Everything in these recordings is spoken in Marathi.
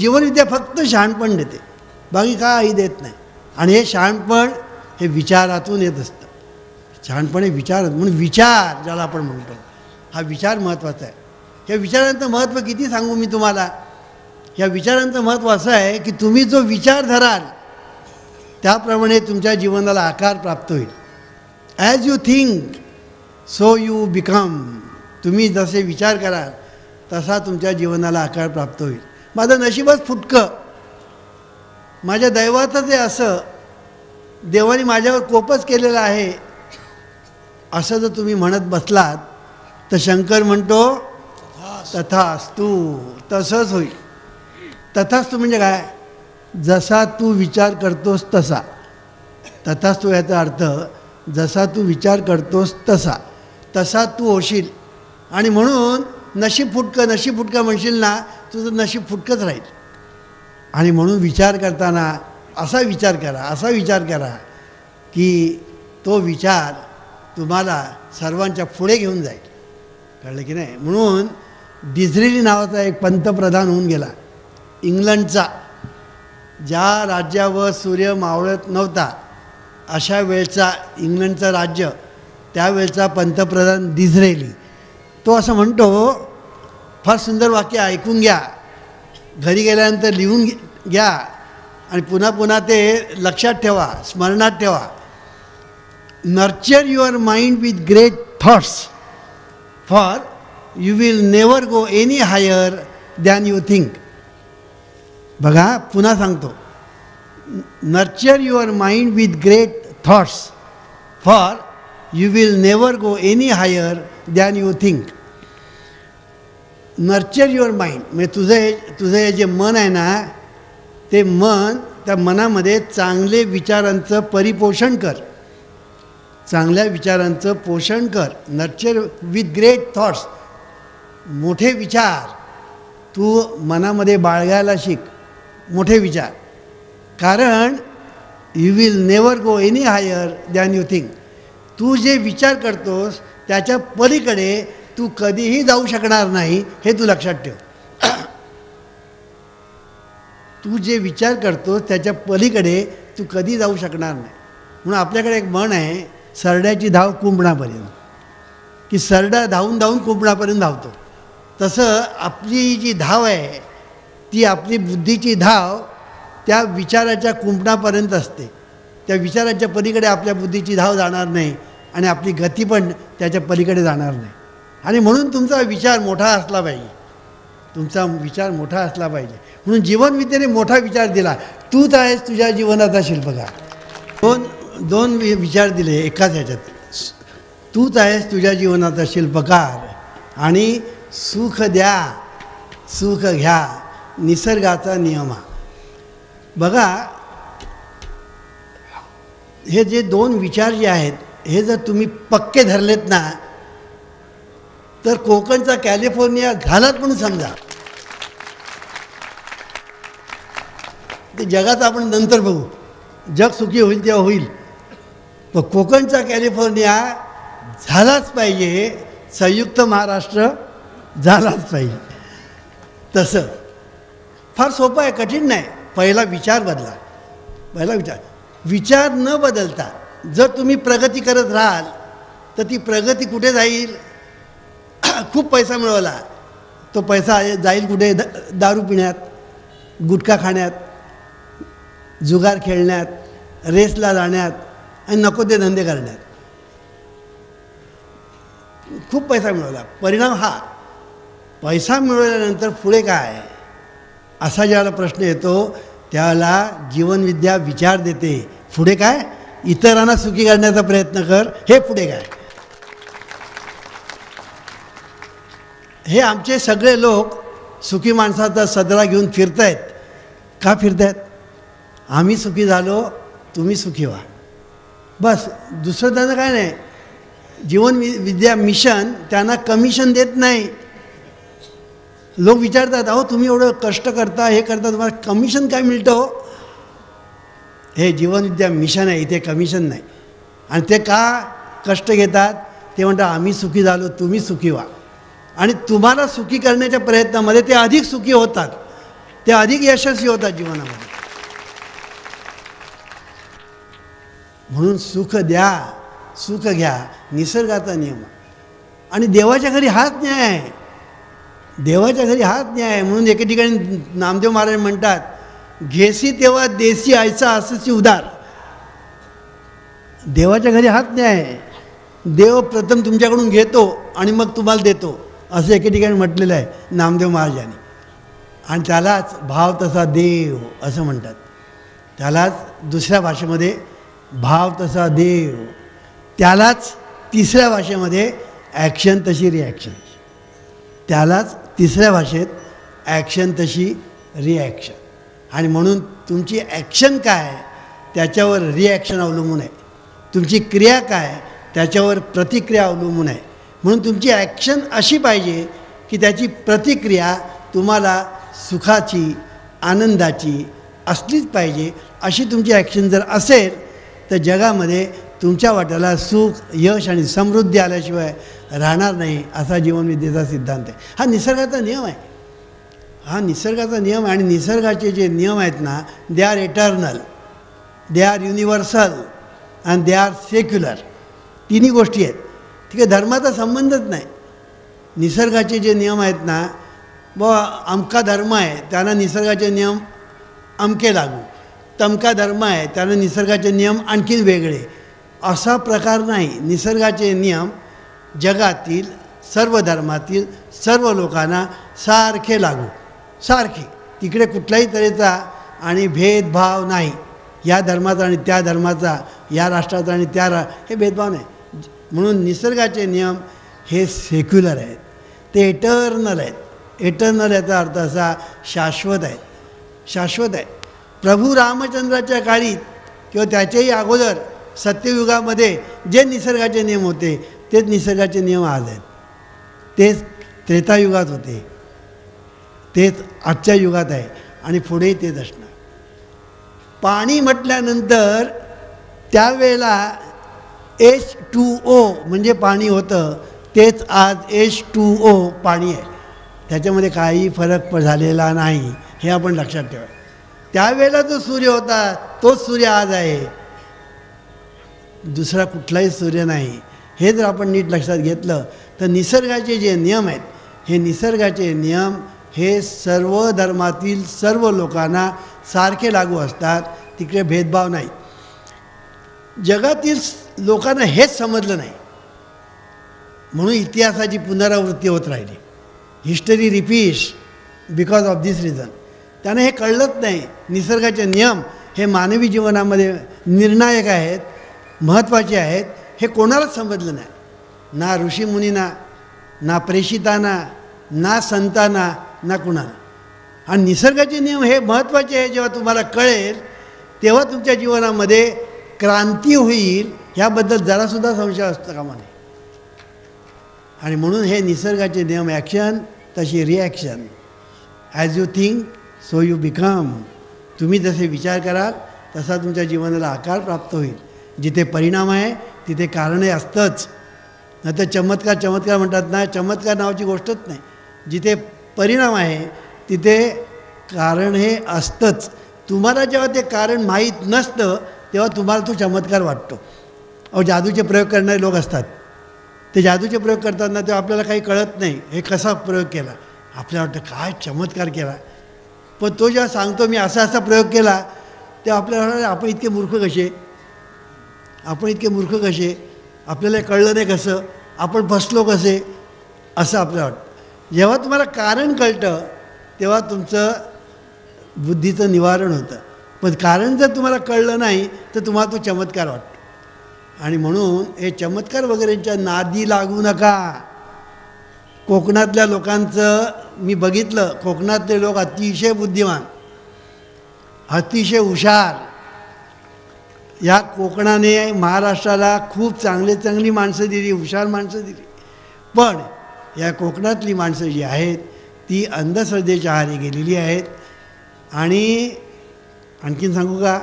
जीवनविद्या फक्त शहाणपण देते, बाकी काही देत नाही. आणि हे शहाणपण हे विचारातून येत असतं. शहाणपण हे विचार, म्हणून विचार ज्याला आपण म्हणतो, हा विचार महत्त्वाचा आहे. या विचारांचं महत्त्व किती सांगू मी तुम्हाला. या विचारांचं महत्त्व असं आहे की तुम्ही जो विचार धराल त्याप्रमाणे तुमच्या जीवनाला आकार प्राप्त होईल. As you think so you become. तुम्ही जसे विचार कराल तसा तुमच्या जीवनाला आकार प्राप्त होईल. माझं नशीबच फुटकं, माझ्या दैवातच आहे असं, देवाने माझ्यावर कोपच केलेला आहे असं जर तुम्ही म्हणत बसलात तर शंकर म्हणतो तथास्तु, तसंच होईल. तथास्तु म्हणजे काय? जसा तू विचार करतोस तसा. तथास्तु याचा अर्थ जसा तू विचार करतोस तसा, तसा तू होशील. आणि म्हणून नशीब फुटकं, नशीब फुटकं म्हणशील ना, तुझं नशीब फुटकंच राहील. आणि म्हणून विचार करताना असा विचार करा, असा विचार करा की तो विचार तुम्हाला सर्वांच्या पुढे घेऊन जाईल. कळलं की नाही? म्हणून डिझरेली नावाचा एक पंतप्रधान होऊन गेला इंग्लंडचा. ज्या राज्यावर सूर्य मावळत नव्हता अशा वेळचा इंग्लंडचं राज्य, त्यावेळचा पंतप्रधान डिझरेली. तो असं म्हणतो, फार सुंदर वाक्य, ऐकून घ्या, घरी गेल्यानंतर लिहून घ्या आणि पुन्हा पुन्हा ते लक्षात ठेवा, स्मरणात ठेवा. Nurture your mind with great thoughts for you will never go any higher than you think. बघा पुन्हा सांगतो, nurture your mind with great thoughts for you will never go any higher than you think. Nurture your mind म्हणजे तुझं जे मन आहे ना, ते मन, त्या मनामध्ये चांगले विचारांचं परिपोषण कर, चांगल्या विचारांचं पोषण कर. नर्चर विथ ग्रेट थॉट्स, मोठे विचार तू मनामध्ये बाळगायला शिक, मोठे विचार. कारण you will never go any higher than you think. तू जे विचार करतोस त्याच्या पलीकडे तू कधीही जाऊ शकणार नाही, हे तू लक्षात ठेव. तू जे विचार करतोस त्याच्या पलीकडे तू कधी जाऊ शकणार नाही. म्हणून आपल्याकडे एक म्हण आहे, सरड्याची धाव कुंपणापर्यंत, की सरडा धावून धावून कुंपणापर्यंत धावतो. तसं आपली जी धाव आहे ती, आपली बुद्धीची धाव त्या विचाराच्या कुंपणापर्यंत असते. त्या विचाराच्या पलीकडे आपल्या बुद्धीची धाव जाणार नाही आणि आपली गती पण त्याच्या पलीकडे जाणार नाही. आणि म्हणून तुमचा विचार मोठा असला पाहिजे, तुमचा विचार मोठा असला पाहिजे. म्हणून जीवनविद्येने मोठा विचार दिला, तूच आहेस तुझ्या जीवनाचा शिल्पकार. दोन विचार दिले एकाच ह्याच्यात, तूच आहेस तुझ्या जीवनाचा शिल्पकार आणि सुख द्या सुख घ्या निसर्गाचा नियम. बघा हे जे दोन विचार जे आहेत हे जर तुम्ही पक्के धरलेत ना, तर कोकणचा कॅलिफोर्निया झालात म्हणून समजा. ते जगाचं आपण नंतर बघू, जग सुखी होईल तेव्हा होईल, पण कोकणचा कॅलिफोर्निया झालाच पाहिजे, संयुक्त महाराष्ट्र झालाच पाहिजे. तसं फार सोपं आहे, कठीण नाही. पहिला विचार बदला, पहिला विचार न बदलता जर तुम्ही प्रगती करत राहाल तर ती प्रगती कुठे जाईल? खूप पैसा मिळवला, तो पैसा जाईल कुठे? दारू पिण्यात, गुटखा खाण्यात, जुगार खेळण्यात, रेसला जाण्यात आणि नको ते धंदे करण्यात. खूप पैसा मिळवला, परिणाम हा. पैसा मिळवल्यानंतर पुढे काय असा ज्याला प्रश्न येतो त्याला जीवनविद्या विचार देते. पुढे काय? इतरांना सुखी करण्याचा प्रयत्न कर, हे पुढे काय. हे आमचे सगळे लोक सुखी माणसाचा सदरा घेऊन फिरत आहेत. का फिरत आहेत? आम्ही सुखी झालो, तुम्ही सुखी व्हा, बस. दुसरं त्यांना काय नाही. जीवनविद्या मिशन त्यांना कमिशन देत नाही. लोक विचारतात, अहो तुम्ही एवढं कष्ट करता, हे करता, तुम्हाला कमिशन काय मिळतं हो? हे जीवनविद्या मिशन आहे, इथे कमिशन नाही. आणि ते का कष्ट घेतात? ते म्हणतात आम्ही सुखी झालो, तुम्ही सुखी व्हा. आणि तुम्हाला सुखी करण्याच्या प्रयत्नामध्ये ते अधिक सुखी होतात. ते अधिक यशस्वी होतात जीवनामध्ये. म्हणून सुख द्या सुख घ्या निसर्गाचा नियम. आणि देवाच्या घरी हाच न्याय आहे. देवाच्या घरी हाच न्याय आहे. म्हणून एके ठिकाणी नामदेव महाराज म्हणतात, घेसी तेव्हा देसी ऐसा असची उदार. देवाच्या घरी हाच न्याय आहे. देव प्रथम तुमच्याकडून घेतो आणि मग तुम्हाला देतो, असं एके ठिकाणी म्हटलेलं आहे नामदेव महाराजांनी. आणि त्यालाच भाव तसा देव असं म्हणतात. त्यालाच दुसऱ्या भाषेमध्ये भाव तसा देव, त्यालाच तिसऱ्या भाषेमध्ये ॲक्शन तशी रिॲक्शन, त्यालाच तिसऱ्या भाषेत ॲक्शन तशी रिॲक्शन. आणि म्हणून तुमची ॲक्शन काय त्याच्यावर रिॲक्शन अवलंबून आहे. तुमची क्रिया काय त्याच्यावर प्रतिक्रिया अवलंबून आहे. म्हणून तुमची ॲक्शन अशी पाहिजे की त्याची प्रतिक्रिया तुम्हाला सुखाची आनंदाची असलीच पाहिजे. अशी तुमची ॲक्शन जर असेल तर जगामध्ये तुमच्या वाट्याला सुख यश आणि समृद्धी आल्याशिवाय राहणार नाही, असा जीवनविद्येचा सिद्धांत आहे. हा निसर्गाचा नियम आहे. हा निसर्गाचा नियम आहे. आणि निसर्गाचे जे नियम आहेत ना, they are eternal, they are universal and they are secular. तिन्ही गोष्टी आहेत. ठीक आहे, धर्माचा संबंधच नाही. निसर्गाचे जे नियम आहेत ना, अमका धर्म आहे त्यांना निसर्गाचे नियम अमके लागू, तमका धर्म आहे त्यांना निसर्गाचे नियम आणखीन वेगळे, असा प्रकार नाही. निसर्गाचे नियम जगातील सर्व धर्मातील सर्व लोकांना सारखे लागू, सारखे. तिकडे कुठल्याही तऱ्हेचा आणि भेदभाव नाही. या धर्माचा आणि त्या धर्माचा, या राष्ट्राचा आणि हे भेदभाव नाही. म्हणून निसर्गाचे नियम हे सेक्युलर आहेत, ते एटर्नल आहेत. एटर्नल याचा अर्थ असा शाश्वत आहे, शाश्वत आहे. प्रभू रामचंद्राच्या काळी किंवा त्याच्याही अगोदर सत्ययुगामध्ये जे निसर्गाचे नियम होते तेच निसर्गाचे नियम आज आहेत. तेच त्रेतायुगात होते, तेच आजच्या युगात आहे आणि पुढेही तेच असणार. पाणी म्हटल्यानंतर त्यावेळेला H2O म्हणजे पाणी होतं, तेच आज H2O पाणी आहे. त्याच्यामध्ये काही फरक झालेला नाही, हे आपण लक्षात ठेवा. त्यावेळेला जो सूर्य होता तोच सूर्य आज आहे, दुसरा कुठलाही सूर्य नाही. हे जर आपण नीट लक्षात घेतलं तर निसर्गाचे जे नियम आहेत, हे निसर्गाचे नियम हे सर्व धर्मातील सर्व लोकांना सारखे लागू असतात. तिकडे भेदभाव नाही. जगातील लोकांना हेच समजलं नाही, म्हणून इतिहासाची पुनरावृत्ती होत राहिली. History repeats because of this reason. त्यांना हे कळलंच नाही. निसर्गाचे नियम हे मानवी जीवनामध्ये निर्णायक आहेत, महत्त्वाचे आहेत, हे कोणालाच समजलं नाही. ना ऋषीमुनींना, ना प्रेषितांना, ना संतांना, ना कुणाला. आणि निसर्गाचे नियम हे महत्त्वाचे आहे. जेव्हा तुम्हाला कळेल तेव्हा तुमच्या जीवनामध्ये क्रांती होईल, ह्याबद्दल जरासुद्धा संशय असता कामा नये. आणि म्हणून हे निसर्गाचे नियम ॲक्शन तशी reaction. As you think so you become. तुम्ही जसे विचार कराल तसा तुमच्या जीवनाला आकार प्राप्त होईल. जिथे परिणाम आहे तिथे कारणही असतंच. नाही तर चमत्कार म्हणतात ना, चमत्कार नावाची गोष्टच नाही. जिथे परिणाम आहे तिथे कारण हे असतंच. तुम्हाला जेव्हा ते कारण माहीत नसतं तेव्हा तुम्हाला तो चमत्कार वाटतो. जादूचे प्रयोग करणारे लोक असतात, ते जादूचे प्रयोग करताना तेव्हा आपल्याला काही कळत नाही हे कसा प्रयोग केला. आपल्याला वाटतं काय चमत्कार केला. पण तो जेव्हा सांगतो मी असा प्रयोग केला तेव्हा आपल्याला वाटतं आपण इतके मूर्ख कसे, आपण इतके मूर्ख कसे, आपल्याला कळलं नाही कसं, आपण फसलो कसे, असं आपल्याला वाटतं. जेव्हा तुम्हाला कारण कळतं तेव्हा तुमचं बुद्धीचं निवारण होतं. पण कारण जर तुम्हाला कळलं नाही तर तुम्हाला तो चमत्कार वाटतो. आणि म्हणून हे चमत्कार वगैरेंच्या नादी लागू नका. कोकणातल्या लोकांचं मी बघितलं, कोकणातले लोक अतिशय बुद्धिमान, अतिशय हुशार. या कोकणाने महाराष्ट्राला खूप चांगली माणसं दिली, हुशार माणसं दिली. पण या कोकणातली माणसं जी आहेत ती अंधश्रद्धेच्या आहारी गेलेली आहेत. आणि आणखीन सांगू का,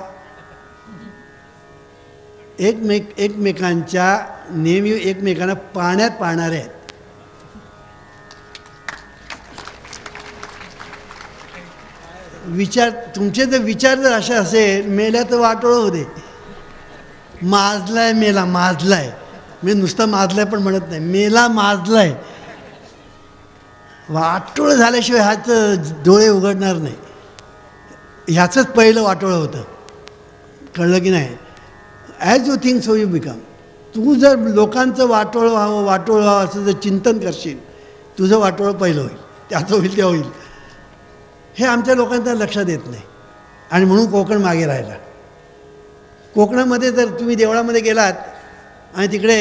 एकमेकांच्या नेहमी एकमेकांना पाण्यात पाळणारे आहेत. विचार तुमचे जर विचार जर असे असेल, मेल्या तर वाटोळं होऊ दे. माजलाय मेला, माजलाय, मी नुसतं माजलाय पण म्हणत नाही, मेला माजलाय, वाटोळं झाल्याशिवाय ह्याचं डोळे उघडणार नाही. ह्याचंच पहिलं वाटोळं होतं. कळलं की नाही? As you think so you become. तू जर लोकांचं वाटोळं व्हावं असं जर चिंतन करशील, तुझं वाटोळं पहिलं होईल, त्याचं होईल ते होईल. हे आमच्या लोकांच्या लक्षात येत नाही आणि म्हणून कोकण मागे राहिला. कोकणामध्ये जर तुम्ही देवळामध्ये गेलात आणि तिकडे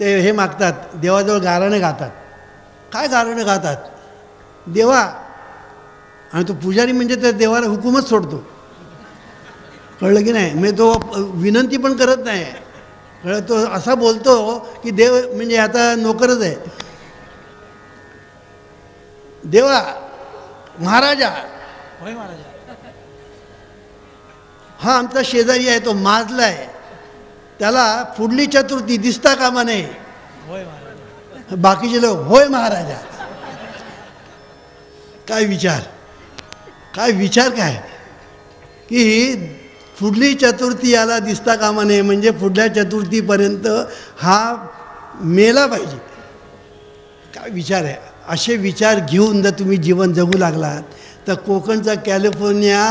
ते हे मागतात, देवाजवळ गाराणं गातात. काय गाराणं गातात? देवा. आणि तो पुजारी म्हणजे त्या देवाला हुकूमच सोडतो. कळलं की नाही? म्हणजे तो विनंती पण करत नाही. कळलं? तो असा बोलतो की देव म्हणजे आता नोकरच आहे. देवा, महाराजा, होय महाराजा, हा आमचा शेजारी आहे, तो माजला आहे, त्याला पुढली चतुर्थी दिसता कामा नये. होय महाराजा. बाकीचे लोक होय महाराजा. काय विचार, काय विचार, काय की पुढली चतुर्थी याला दिसता कामा नये म्हणजे पुढल्या चतुर्थीपर्यंत हा मेला पाहिजे. काय विचार आहे. असे विचार घेऊन जर तुम्ही जीवन जगू लागलात तर कोकणचा कॅलिफोर्निया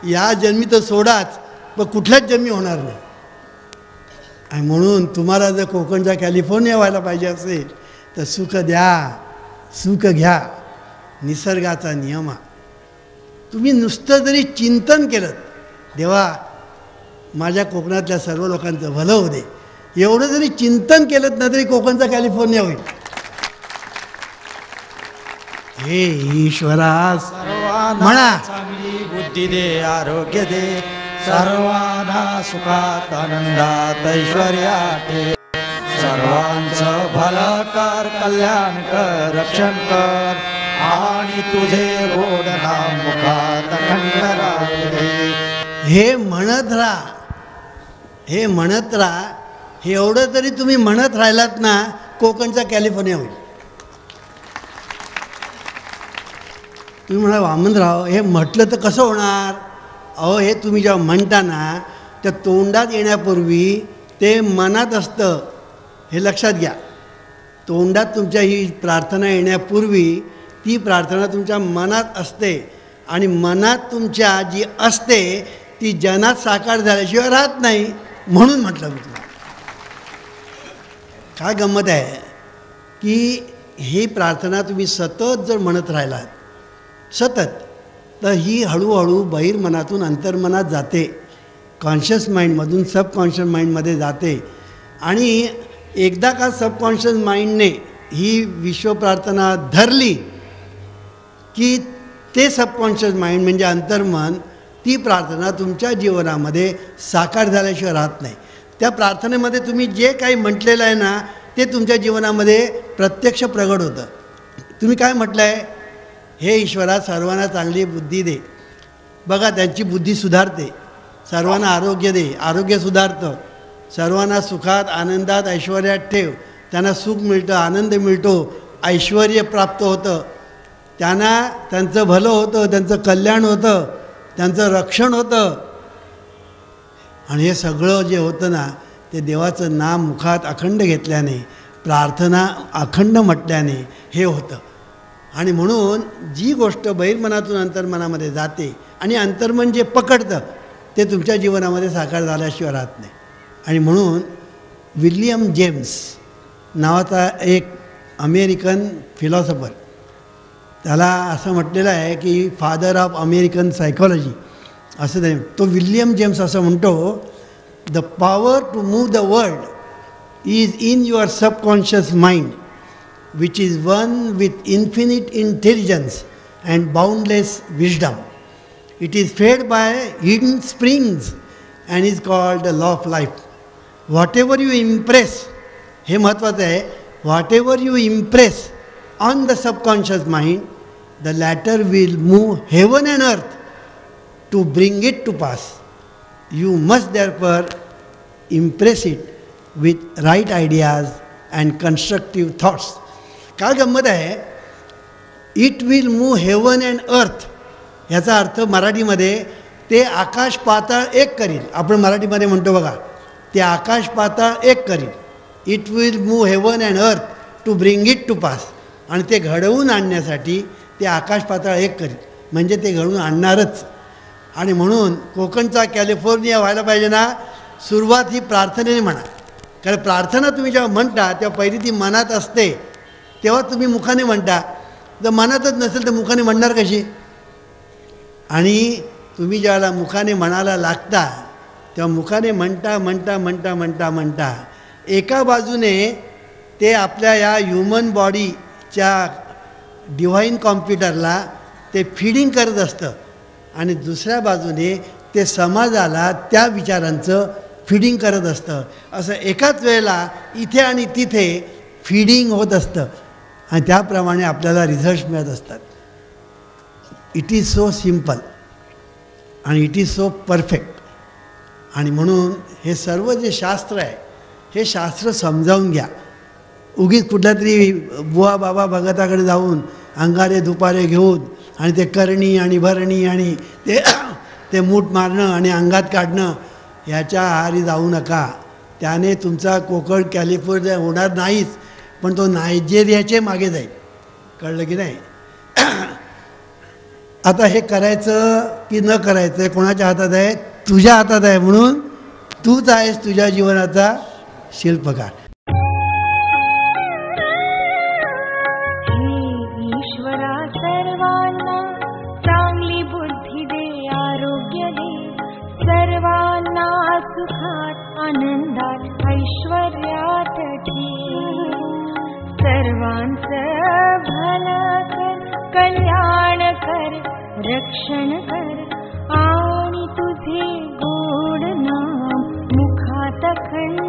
या जन्मी तर सोडाच, पण कुठल्याच जन्मी होणार नाही. आणि म्हणून तुम्हाला जर कोकणचा कॅलिफोर्निया व्हायला पाहिजे असेल तर सुख द्या, सुख घ्या, निसर्गाचा नियम. तुम्ही नुसतं जरी चिंतन केलं, देवा माझ्या कोकणातल्या सर्व लोकांचं भलं होऊ दे, एवढं जरी चिंतन केलं ना तरी कोकणचा कॅलिफोर्निया होईल. हे ईश्वरा सर्वांना चांगली बुद्धी दे, आरोग्य दे, सर्वांना सुखात आनंदात ऐश्वर्यात ठेव. सर्वांचं भलं कर, कल्याण कर, रक्षण कर, आणि तुझे गोड नाम मुखात अखंड राहू दे. हे म्हणत राहा, हे म्हणत राहा. हे एवढं तरी तुम्ही म्हणत राहिलात ना, कोकणचा कॅलिफोर्निया होईल. तुम्ही म्हणा वामनराव हे म्हटलं तर कसं होणार? अहो हे तुम्ही जेव्हा म्हणता ना, त्या तोंडात येण्यापूर्वी ते मनात असतं, हे लक्षात घ्या. तोंडात तुमच्या ही प्रार्थना येण्यापूर्वी ती प्रार्थना तुमच्या मनात असते, आणि मनात तुमच्या जी असते ती जनात साकार झाल्याशिवाय राहत नाही. म्हणून म्हटलं मी तुला. काय गंमत आहे की ही प्रार्थना तुम्ही सतत जर म्हणत राहिलात, सतत, तर ही हळूहळू बहिर्मनातून अंतर्मनात जाते, कॉन्शियस माइंडमधून सबकॉन्शियस माइंडमध्ये जाते. आणि एकदा का सबकॉन्शियस माइंडने ही विश्वप्रार्थना धरली की ते सबकॉन्शियस माइंड म्हणजे अंतर्मन ती प्रार्थना तुमच्या जीवनामध्ये साकार झाल्याशिवाय राहत नाही. त्या प्रार्थनेमध्ये तुम्ही जे काही म्हटलेलं आहे ना ते तुमच्या जीवनामध्ये प्रत्यक्ष प्रगट होतं. तुम्ही काय म्हटलं आहे? हे ईश्वरा सर्वांना चांगली बुद्धी दे. बघा त्यांची बुद्धी सुधारते. सर्वांना आरोग्य दे, आरोग्य सुधारतं. सर्वांना सुखात आनंदात ऐश्वर्यात ठेव. त्यांना सुख मिळतं, आनंद मिळतो, ऐश्वर प्राप्त होतं, त्यांना त्यांचं भलं होतं, त्यांचं कल्याण होतं, त्यांचं रक्षण होतं. आणि हे सगळं जे होतं ना ते देवाचं नाम मुखात अखंड घेतल्याने, प्रार्थना अखंड म्हटल्याने हे होतं. आणि म्हणून जी गोष्ट बहिर्मनातून अंतर्मनामध्ये जाते आणि अंतर्मन जे पकडतं ते तुमच्या जीवनामध्ये साकार झाल्याशिवाय राहत नाही. आणि म्हणून विल्यम जेम्स नावाचा एक अमेरिकन फिलॉसॉफर, त्याला असं म्हटलेलं आहे की फादर ऑफ अमेरिकन सायकॉलॉजी असं नाही. तो विल्यम जेम्स असं म्हणतो, the power to move the world is in your subconscious mind which is one with infinite intelligence and boundless wisdom. It is fed by hidden springs and is called the law of life. Whatever you impress, हे महत्त्वाचं आहे, whatever you impress on the subconscious mind, the latter will move heaven and earth to bring it to pass. You must therefore impress it with right ideas and constructive thoughts. काय गंमत आहे, it will move heaven and earth. याचा अर्थ मराठीमध्ये ते आकाश पाताळ एक करील. आपण मराठीमध्ये म्हणतो बघा, ते आकाश पाताळ एक करील. It will move heaven and earth to bring it to pass. आणि ते घडवून आणण्यासाठी ते आकाश पाताळ एक करील, म्हणजे ते घडवून आणणारच. आणि म्हणून कोकणचा कॅलिफोर्निया व्हायला पाहिजे ना, सुरुवात ही प्रार्थनेने म्हणा. कारण प्रार्थना तुम्ही जेव्हा म्हणता तेव्हा पहिली ती मनात असते, तेव्हा तुम्ही मुखाने म्हणता. जर मनातच नसेल तर मुखाने म्हणणार कशी? आणि तुम्ही ज्यावेळेला मुखाने म्हणायला लागता तेव्हा मुखाने म्हणता म्हणता म्हणता म्हणता म्हणता एका बाजूने ते आपल्या या ह्युमन बॉडीच्या डिव्हाइन कॉम्प्युटरला ते फीडिंग करत असतं, आणि दुसऱ्या बाजूने ते समाजाला त्या विचारांचं फीडिंग करत असतं. असं एकाच वेळेला इथे आणि तिथे फीडिंग होत असतं, आणि त्याप्रमाणे आपल्याला रिझल्ट्स मिळत असतात. इट इज सो सिम्पल आणि इट इज सो परफेक्ट. आणि म्हणून हे सर्व जे शास्त्र आहे हे शास्त्र समजावून घ्या. उगीच कुठल्या तरी बुवा बाबा भगताकडे जाऊन अंगारे दुपारे घेऊन आणि ते करणी आणि भरणी आणि ते मूठ मारणं आणि अंगात काढणं ह्याच्या आहारी जाऊ नका. त्याने तुमचा कोकण कॅलिफोर्निया होणार नाहीच, पण तो नायजेरियाचे मागे जाईल. कळलं की नाही? आता हे करायचं की न करायचं हे कोणाच्या हातात आहे? तुझ्या हातात आहे. म्हणून तूच आहेस तुझ्या जीवनाचा शिल्पकार. ईश्वरा सर्वांना चांगली बुद्धी दे, आरोग्य दे, सर्वांना सुखात आनंदात ऐश्वर्यात ठेव. सर्वांचं भलं कर, कल्याण कर, रक्षण कर, आणि तुझे गोड नाम मुखात खंड